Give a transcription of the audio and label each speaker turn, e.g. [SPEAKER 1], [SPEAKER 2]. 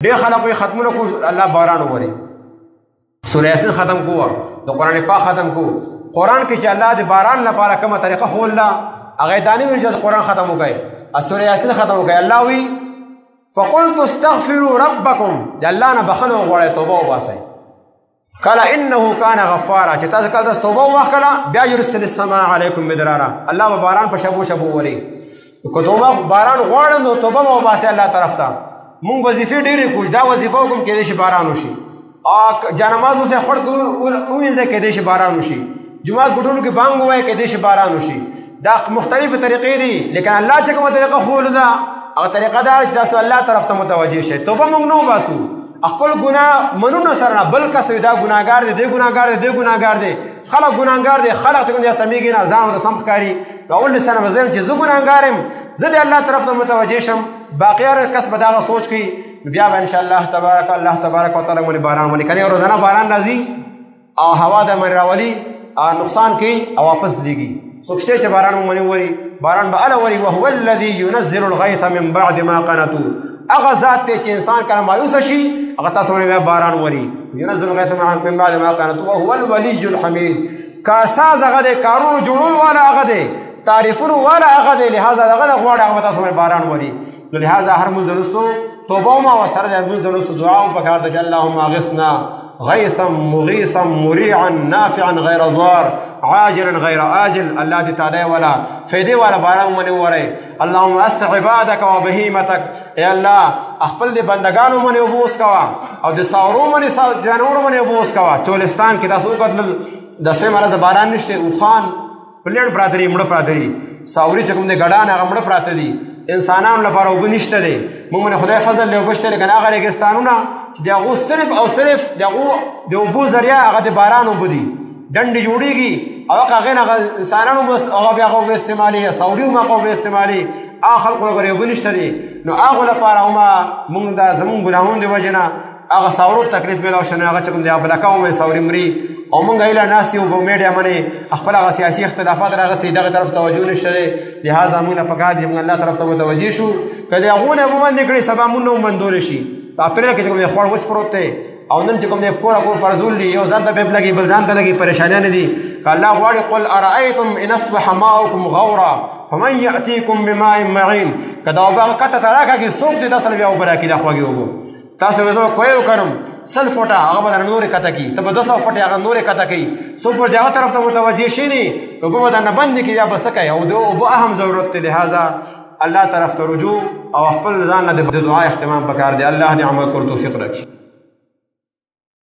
[SPEAKER 1] ډېر خلک وایي ختمونه کو الله باران ووري سوره یاسین ختم کوه د قرآن پاک ختم کو قرآن کې چې الله د باران لپاره کومه طریقه ښووله هغه یې دا نه ویل چې قرآن ختم وکړئ سوره یاسین ختم وکړئ الله وی فقلت استغفروا ربکم د الله نه بخښنه وغواړئ توبه وباسئ کله انه کان غفارا چې تاسو کله توبه وکړه بیا یرسل السماء علیکم مدرارا الله به باران په شبو شبو وري که توبه باران غواړو نو توبه به وباسئ الله طرف ته مونږ وظیفې ډېرې کوو دا وظیفه وکړم کېدای شي باران وشي جانماز اوسئ خړ ووینځئ کېدای شي باران وشي جومات ګډونو کې بانګ ووایئ کېدای شي باران وشي دا مختلفې طریقې دي لیکن الله چې کومه طریقه ښووله ده هغه طریقه دا چې تاسو الله طرف ته متوجه شئ توبه مونږ نه وباسو خپل ګناه منونه سره نه بل کس دا ګناهګار دی دی ګناهګار دی دی ګناهګار دی خلک ګناهګار دی خلک چې کوم دی سمیږي نه ځان ورته سم ښکاري نو اول لسانه به زه یم چې زه ګناهګار یم زه د الله طرف ته متوجه شم باقي هر کس به دغه سوچ کوي بیا به انشاءالله الله تبارک وتعالی باندې باران ولي کنه روزانه باران راځي او هوا د من راولي نقصان کوي او واپس لیږي څوک شته چې باران مونږ وري باران به اله وري وهو الذي ينزل الغيث من بعد ما قنطوا هغه ذات چې انسان کله مایوسه شي هغه تاسو باندې باران وري ينزل الغيث من بعد ما قنطوا وهو الولي الحميد کاساز هغه د کارونو جوړول والا هغه دی تعریفونو والا هغه دی لہذا دغه غواړي هغه تاسو باندې باران وري نو لہذا هر مزدرسو توبه ما وسره د مزدرسو دعا په کار ده چې اللهم اغثنا غيثا مغيثا مريعا نافعا غير ضار عاجلا غير آجل الله دې تعالی والا فائدې والا باران باندې ووري اللهم استع عبادك وبهيمتك اے الله خپل دې بندگانو باندې وبوس کوا او د ساورو باندې جانورو باندې وبوس کوا چولستان کې تاسو کتل د سه مرز باران نشته او خان پلان برادری مړه برادری ساوري چې کوم دې ګډان هغه مړه پراته دي انسانانو لپاره اوبه نشته دی موږ باندې خدای فضل له اوبه شته لیکن هغه ریګستانونه چې د هغو صرف او صرف د هغو د اوبو ذریعه هغه د باران اوبه دي ډنډې جوړېږي او هغه هغه انسانانو بس هغه بیا هغه استعمالي ساوري هم هغه استعمالي هغه خلکو لپاره اوبه نشته دی نو هغو لپاره هم موږ دا زموږ ګناهونو د وجې نه هغه ساورو تکلیف میلاو شنه هغه چې کوم د بلکاو باندې ساوري مري او مونږ هیله ناست یو په میډیا باندې خپل هغه سیاسي اختلافات راغسې دغه طرف توجه نشته دی لهذا موږ نه پکار دي موږ الله طرف ته متوجه شو که د هغو نه وباندې کړي سبا مونږ نه ومندولی شي په اپریل کې چې کوم دی خوړ وچ پروت دی او نن چې کوم دی کور کور پرزول دي یو ځان ته پیپ لګي بل ځان ته لګي پریشانیانې دي که الله غواړي قل ارأیتم ان اصبح ماؤکم غورا فمن یأتیکم بماء معین که دا اوبه هغه کته ته راکاږي څوک دې تاسو له بیا اوبه راکړي دا خوږې اوبه تاسو زه کوی وکړم 100 فوټه هغه به درنه نورې کته کړي ته به 200 فوټې هغه نورې کته کوي څوک پر دغه طرف ته متوجه شي نه اوبه به درنه بندې کړي بیا به څه کوي او د اوبه اهم ضرورت دی لهذا الله طرف ته رجوع او خپل ځان له د دعا اهتمام پکار دی الله دې عمل کول توفیق راکړي